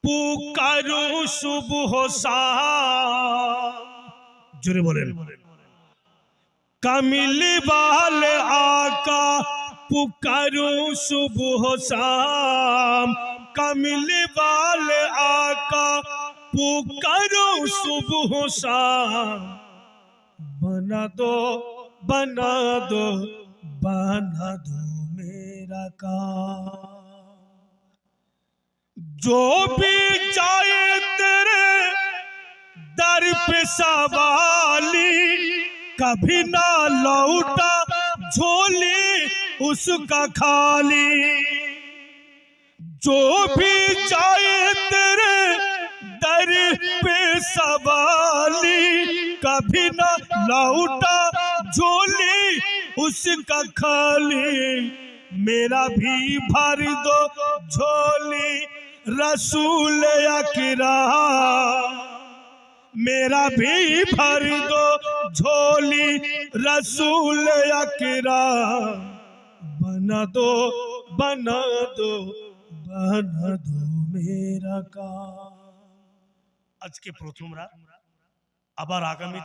पुकारो सुबह शाम। जोरे बोलें। कमली वाले आका पुकारो सुबह शाम, कमली वाले आका पुकारो सुबह शाम। बना दो बना दो बना दो मेरा काम। जो भी जाए तेरे दर पे सवाली, कभी ना लौटा झोली उसका खाली। जो भी जाए तेरे दर पे सवाली, कभी ना लौटा झोली उसका खाली। मेरा भी भर दो झोली रसूल अकरम, मेरा भी भर दो झोली रसूल अकरम। बना दो बना दो बना दो मेरा काम। आज के प्रथम रात, আবার আগামী